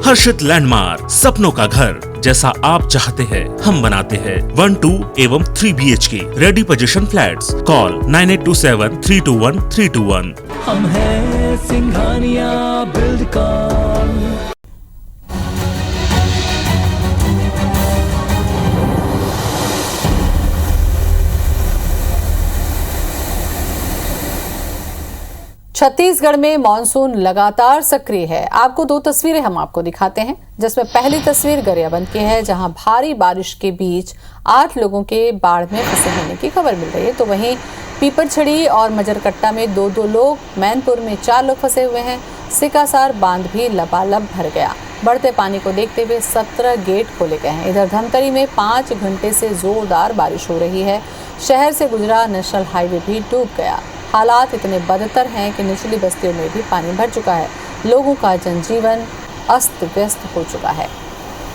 हर्षित landmark, सपनों का घर जैसा आप चाहते हैं हम बनाते हैं। 1, 2 एवं 3 BHK ready position flats. Call 9827321321। हम हैं सिंघानिया बिल्डकॉन। छत्तीसगढ़ में मानसून लगातार सक्रिय है। आपको दो तस्वीरें हम आपको दिखाते हैं, जिसमें पहली तस्वीर गरियाबंद की है, जहां भारी बारिश के बीच 8 लोगों के बाढ़ में फंसे होने की खबर मिल रही है। तो वहीं पीपरछड़ी और मजरकट्टा में 2-2 लोग, मैनपुर में 4 लोग फंसे हुए हैं। सिकासार बांध भी लबालब भर गया। बढ़ते पानी को देखते हुए 17 गेट खोले गए हैं। इधर धमतरी में 5 घंटे से जोरदार बारिश हो रही है। शहर से गुजरा नेशनल हाईवे भी डूब गया। हालात इतने बदतर हैं कि निचली बस्तियों में भी पानी भर चुका है। लोगों का जनजीवन अस्त व्यस्त हो चुका है।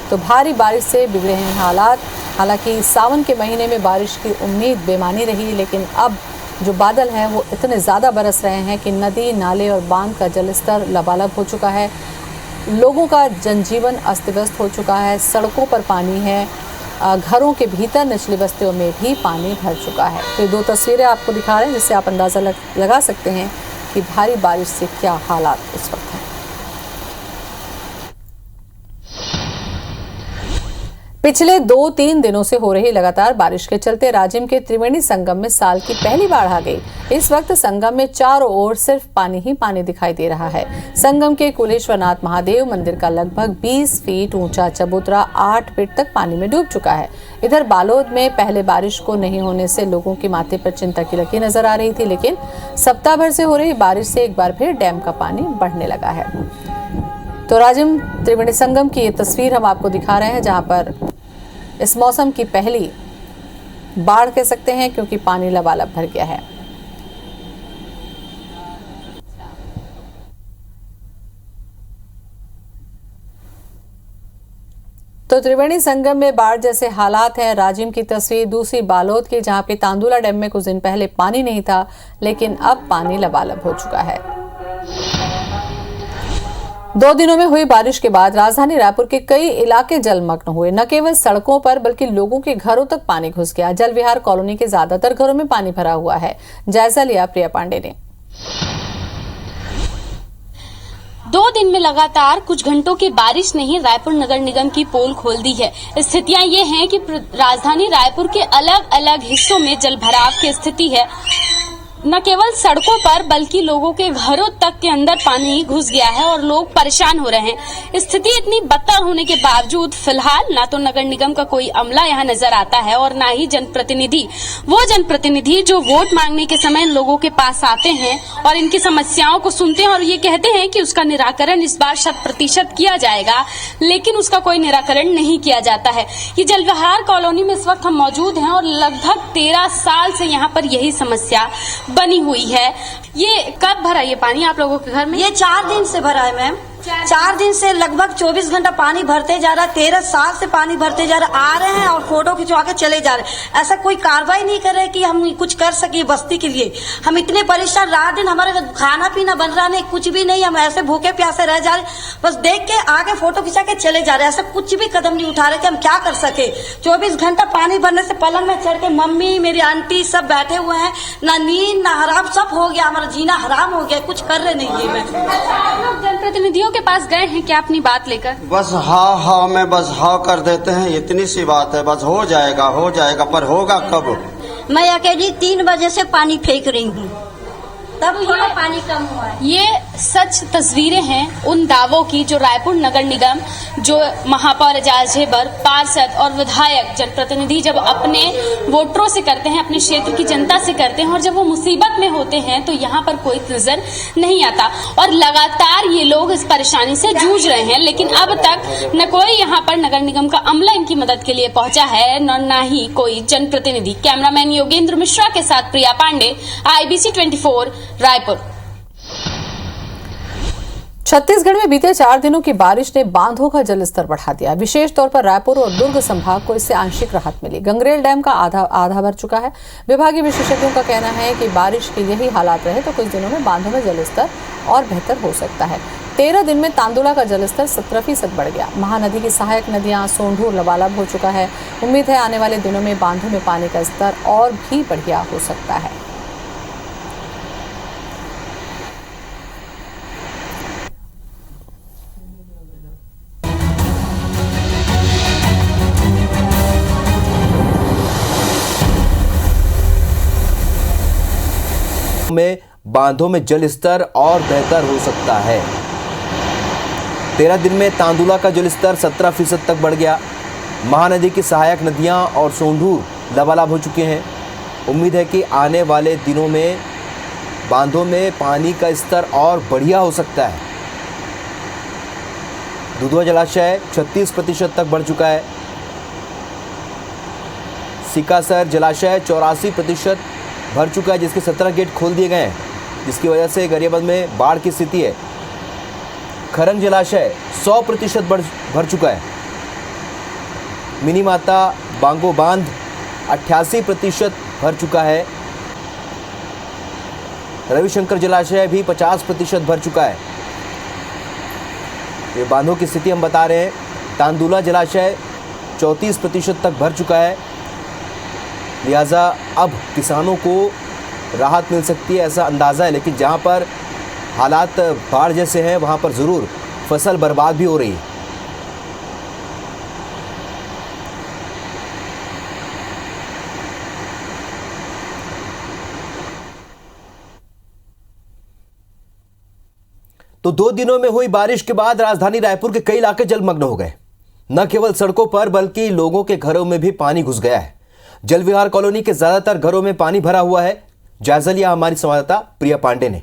तो भारी बारिश से बिगड़े हैं हालात। हालांकि सावन के महीने में बारिश की उम्मीद बेमानी रही, लेकिन अब जो बादल हैं वो इतने ज़्यादा बरस रहे हैं कि नदी, नाले और बांध का जलस्तर लबालब हो चुका है। लोगों का जनजीवन अस्त व्यस्त हो चुका है। सड़कों पर पानी है, घरों के भीतर निचली बस्तियों में भी पानी भर चुका है। तो ये दो तस्वीरें आपको दिखा रहे हैं, जिससे आप अंदाज़ा लगा सकते हैं कि भारी बारिश से क्या हालात इस वक्त हैं। पिछले 2-3 दिनों से हो रही लगातार बारिश के चलते राजिम के त्रिवेणी संगम में साल की पहली बाढ़ आ गई। इस वक्त संगम में चारों ओर सिर्फ पानी ही पानी दिखाई दे रहा है। संगम के कुलेश्वरनाथ महादेव मंदिर का लगभग 20 फीट ऊंचा चबूतरा 8 फीट तक पानी में डूब चुका है। इधर बालोद में पहले बारिश को नहीं होने से लोगों के माथे पर चिंता की लकीर नजर आ रही थी, लेकिन सप्ताह भर से हो रही बारिश से एक बार फिर डैम का पानी बढ़ने लगा है। तो राजिम त्रिवेणी संगम की ये तस्वीर हम आपको दिखा रहे हैं, जहां पर इस मौसम की पहली बाढ़ कह सकते हैं, क्योंकि पानी लबालब भर गया है। तो त्रिवेणी संगम में बाढ़ जैसे हालात हैं। राजिम की तस्वीर दूसरी बालोद की, जहां पे तांदुला डैम में कुछ दिन पहले पानी नहीं था, लेकिन अब पानी लबालब हो चुका है। 2 दिनों में हुई बारिश के बाद राजधानी रायपुर के कई इलाके जलमग्न हुए। न केवल सड़कों पर बल्कि लोगों के घरों तक पानी घुस गया। जल विहार कॉलोनी के ज्यादातर घरों में पानी भरा हुआ है। जायजा लिया प्रिया पांडे ने। 2 दिन में लगातार कुछ घंटों की बारिश ने ही रायपुर नगर निगम की पोल खोल दी है। स्थितियां ये हैं कि राजधानी रायपुर के अलग अलग हिस्सों में जलभराव की स्थिति है। न केवल सड़कों पर बल्कि लोगों के घरों तक के अंदर पानी घुस गया है और लोग परेशान हो रहे हैं। स्थिति इतनी बदतर होने के बावजूद फिलहाल ना तो नगर निगम का कोई अमला यहाँ नजर आता है और ना ही जनप्रतिनिधि, वो जनप्रतिनिधि जो वोट मांगने के समय लोगों के पास आते हैं और इनकी समस्याओं को सुनते हैं और ये कहते हैं कि उसका निराकरण इस बार 100% किया जाएगा, लेकिन उसका कोई निराकरण नहीं किया जाता है। ये जलविहार कॉलोनी में इस वक्त हम मौजूद हैं और लगभग 13 साल से यहाँ पर यही समस्या बनी हुई है। ये कब भरा ये पानी आप लोगों के घर में? ये 4 दिन से भरा है मैम। 4 दिन से लगभग 24 घंटा पानी भरते जा रहा है। 13 साल से पानी भरते जा रहा है। आ रहे हैं और फोटो खिंचवा के चले जा रहे हैं। ऐसा कोई कार्रवाई नहीं कर रहे कि हम कुछ कर सके बस्ती के लिए। हम इतने परेशान, रात दिन हमारे खाना पीना बन रहा नहीं, कुछ भी नहीं। हम ऐसे भूखे प्यासे रह जा रहे, बस देख के आगे फोटो खिंचा के चले जा रहे हैं। ऐसा कुछ भी कदम नहीं उठा रहे कि हम क्या कर सके। 24 घंटा पानी भरने से पलंग में चढ़ के मम्मी, मेरी आंटी सब बैठे हुए हैं। ना नींद ना हराम, सब हो गया, हमारा जीना हराम हो गया। कुछ कर रहे नहीं है। मैं जनप्रतिनिधियों के पास गए हैं क्या अपनी बात लेकर? बस हाँ में बस हाँ कर देते हैं, इतनी सी बात है। बस हो जाएगा, पर होगा कब? मैं अकेली 3 बजे से पानी फेंक रही हूँ, तब थोड़ा पानी कम हुआ है। ये सच तस्वीरें हैं उन दावों की जो रायपुर नगर निगम, जो महापौर एजाज ढेबर, पार्षद और विधायक जनप्रतिनिधि जब अपने वोटरों से करते हैं, अपने क्षेत्र की जनता से करते हैं, और जब वो मुसीबत में होते हैं तो यहाँ पर कोई नजर नहीं आता। और लगातार ये लोग इस परेशानी से जूझ रहे हैं, लेकिन अब तक न कोई यहाँ पर नगर निगम का अमला इनकी मदद के लिए पहुंचा है, न ही कोई जनप्रतिनिधि। कैमरामैन योगेंद्र मिश्रा के साथ प्रिया पांडे, IBC 24 रायपुर। छत्तीसगढ़ में बीते 4 दिनों की बारिश ने बांधों का जलस्तर बढ़ा दिया। विशेष तौर पर रायपुर और दुर्ग संभाग को इससे आंशिक राहत मिली। गंगरेल डैम का आधा भर चुका है। विभागीय विशेषज्ञों का कहना है कि बारिश के यही हालात रहे तो कुछ दिनों में बांधों में जलस्तर और बेहतर हो सकता है। 13 दिन में तांदुला का जलस्तर 17% बढ़ गया। महानदी की सहायक नदियां सोंढूर लबालब हो चुका है। उम्मीद है आने वाले दिनों में बांधों में पानी का स्तर और भी बढ़िया हो सकता है। में बांधों में जल स्तर और बेहतर हो सकता है। 13 दिन में तांदुला का जल स्तर 17% तक बढ़ गया। महानदी की सहायक नदियां और सोंढूर लबालब हो चुके हैं। उम्मीद है कि आने वाले दिनों में बांधों में पानी का स्तर और बढ़िया हो सकता है। दुधवा जलाशय 36% तक बढ़ चुका है। सिकासर जलाशय 84% भर चुका है, जिसके 17 गेट खोल दिए गए हैं, जिसकी वजह से गरियाबंद में बाढ़ की स्थिति है। खरंग जलाशय 100% भर चुका है। मिनी माता बांगो बांध 88% भर चुका है। रविशंकर जलाशय भी 50% भर चुका है। ये बांधों की स्थिति हम बता रहे हैं। तांदुला जलाशय 34% तक भर चुका है। लिहाजा अब किसानों को राहत मिल सकती है, ऐसा अंदाज़ा है। लेकिन जहां पर हालात बाढ़ जैसे हैं वहां पर ज़रूर फसल बर्बाद भी हो रही है। तो 2 दिनों में हुई बारिश के बाद राजधानी रायपुर के कई इलाके जलमग्न हो गए। न केवल सड़कों पर बल्कि लोगों के घरों में भी पानी घुस गया है। जल विहार कॉलोनी के ज्यादातर घरों में पानी भरा हुआ है। जायजा लिया हमारी संवाददाता प्रिया पांडे ने।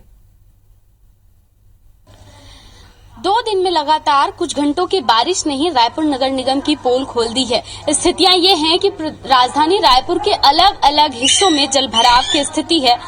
2 दिन में लगातार कुछ घंटों की बारिश ने ही रायपुर नगर निगम की पोल खोल दी है। स्थितियां ये हैं कि राजधानी रायपुर के अलग अलग हिस्सों में जलभराव की स्थिति है।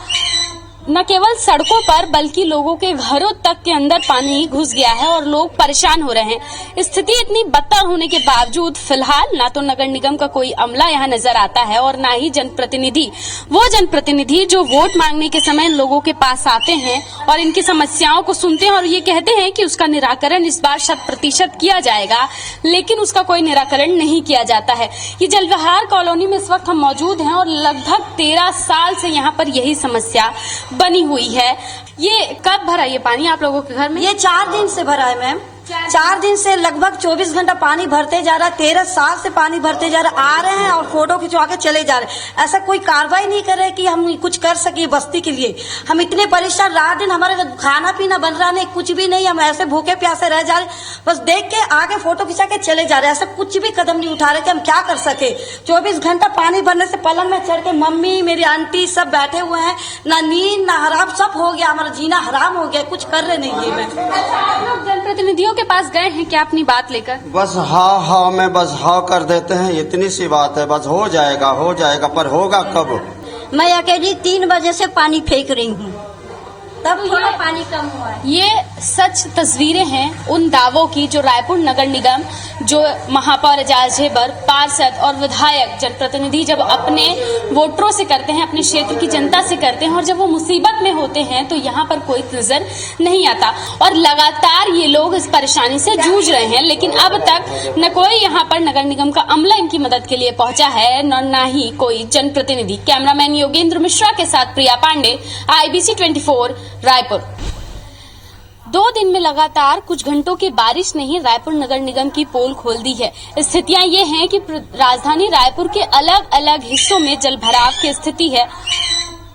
न केवल सड़कों पर बल्कि लोगों के घरों तक के अंदर पानी घुस गया है और लोग परेशान हो रहे हैं। स्थिति इतनी बदतर होने के बावजूद फिलहाल ना तो नगर निगम का कोई अमला यहाँ नजर आता है और ना ही जनप्रतिनिधि, वो जनप्रतिनिधि जो वोट मांगने के समय लोगों के पास आते हैं और इनकी समस्याओं को सुनते हैं और ये कहते हैं कि उसका निराकरण इस बार 100% किया जाएगा, लेकिन उसका कोई निराकरण नहीं किया जाता है। ये जलविहार कॉलोनी में इस वक्त हम मौजूद हैं और लगभग 13 साल से यहाँ पर यही समस्या बनी हुई है। ये कब भरा ये पानी आप लोगों के घर में? ये 4 दिन से भरा है मैम। 4 दिन से लगभग 24 घंटा पानी भरते जा रहा है। 13 साल से पानी भरते जा रहा है। आ रहे हैं और फोटो खिंचवा के चले जा रहे हैं। ऐसा कोई कार्रवाई नहीं कर रहे कि हम कुछ कर सके बस्ती के लिए। हम इतने परेशान, रात दिन हमारे खाना पीना बन रहा नहीं, कुछ भी नहीं। हम ऐसे भूखे प्यासे रह जा रहे, बस देख के आके फोटो खिंचा के चले जा रहे हैं। ऐसा कुछ भी कदम नहीं उठा रहे कि हम क्या कर सके। 24 घंटा पानी भरने से पलंग में चढ़ के मम्मी, मेरी आंटी सब बैठे हुए हैं। ना नींद ना हराम, सब हो गया, हमारा जीना हराम हो गया। कुछ कर रहे नहीं है। मैं आप लोग जनप्रतिनिधियों के पास गए हैं क्या अपनी बात लेकर? बस हाँ में बस हाँ कर देते हैं, इतनी सी बात है। बस हो जाएगा, पर होगा कब? मैं अकेली 3 बजे से पानी फेंक रही हूँ, तब थोड़ा पानी कम हुआ है। ये सच तस्वीरें हैं उन दावों की जो रायपुर नगर निगम, जो महापौर एजाज ढेबर, पार्षद और विधायक जनप्रतिनिधि जब अपने वोटरों से करते हैं, अपने क्षेत्र की जनता से करते हैं और जब वो मुसीबत में होते हैं तो यहाँ पर कोई नजर नहीं आता। और लगातार ये लोग इस परेशानी से जूझ रहे हैं, लेकिन अब तक न कोई यहाँ पर नगर निगम का अमला इनकी मदद के लिए पहुंचा है, न ही कोई जनप्रतिनिधि। कैमरामैन योगेंद्र मिश्रा के साथ प्रिया पांडे, IBC 24 रायपुर। 2 दिन में लगातार कुछ घंटों की बारिश ने ही रायपुर नगर निगम की पोल खोल दी है। स्थितियां ये हैं कि राजधानी रायपुर के अलग अलग हिस्सों में जलभराव की स्थिति है।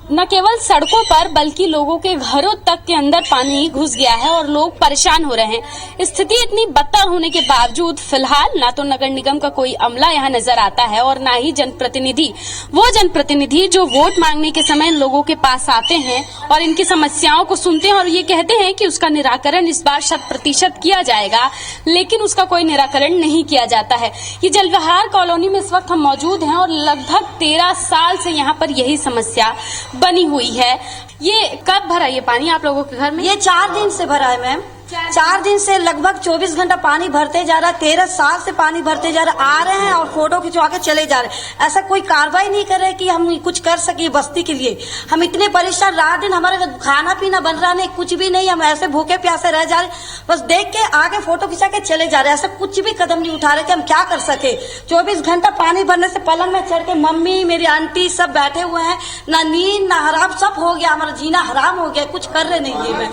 न केवल सड़कों पर बल्कि लोगों के घरों तक के अंदर पानी घुस गया है और लोग परेशान हो रहे हैं। स्थिति इतनी बदतर होने के बावजूद फिलहाल ना तो नगर निगम का कोई अमला यहाँ नजर आता है और ना ही जनप्रतिनिधि, वो जनप्रतिनिधि जो वोट मांगने के समय लोगों के पास आते हैं और इनकी समस्याओं को सुनते हैं और ये कहते हैं कि उसका निराकरण इस बार 100% किया जाएगा, लेकिन उसका कोई निराकरण नहीं किया जाता है। ये जलविहार कॉलोनी में इस वक्त हम मौजूद हैं और लगभग 13 साल से यहाँ पर यही समस्या बनी हुई है। ये कब भरा ये पानी आप लोगों के घर में? ये 4 दिन से भरा है मैम। 4 दिन से लगभग 24 घंटा पानी भरते जा रहा है, 13 साल से पानी भरते जा रहा है, आ रहे हैं और फोटो खिंचवा के चले जा रहे हैं। ऐसा कोई कार्रवाई नहीं कर रहे कि हम कुछ कर सके बस्ती के लिए। हम इतने परेशान, रात दिन हमारे खाना पीना बन रहा नहीं, कुछ भी नहीं, हम ऐसे भूखे प्यासे रह जा रहे, बस देख के आगे फोटो खिंचा के चले जा रहे। ऐसा कुछ भी कदम नहीं उठा रहे कि हम क्या कर सके। 24 घंटा पानी भरने से पलंग में चढ़ के मम्मी, मेरी आंटी सब बैठे हुए हैं, ना नींद ना हराम, सब हो गया, हमारा जीना हराम हो गया, कुछ कर रहे नहीं है। मैं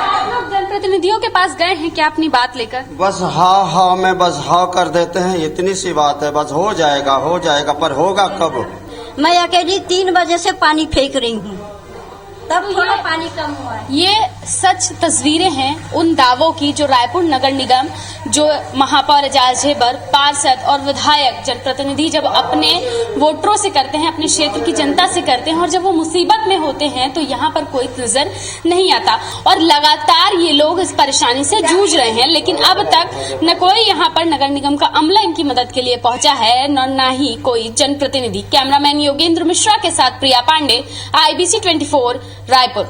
आप लोग जनप्रतिनिधियों के पास गए हैं क्या अपनी बात लेकर? बस हाँ में बस हाँ कर देते हैं, इतनी सी बात है। बस हो जाएगा, पर होगा कब? मैं अकेली 3 बजे से पानी फेंक रही हूँ, तब थोड़ा पानी कम हुआ है। ये सच तस्वीरें हैं उन दावों की जो रायपुर नगर निगम, जो महापौर एजाज ढेबर, पार्षद और विधायक जनप्रतिनिधि जब अपने वोटरों से करते हैं, अपने क्षेत्र की जनता से करते हैं, और जब वो मुसीबत में होते हैं तो यहाँ पर कोई नजर नहीं आता। और लगातार ये लोग इस परेशानी से जूझ रहे हैं, लेकिन अब तक न कोई यहाँ पर नगर निगम का अमला इनकी मदद के लिए पहुंचा है, न ही कोई जनप्रतिनिधि। कैमरामैन योगेंद्र मिश्रा के साथ प्रिया पांडे, IBC 24 रायपुर।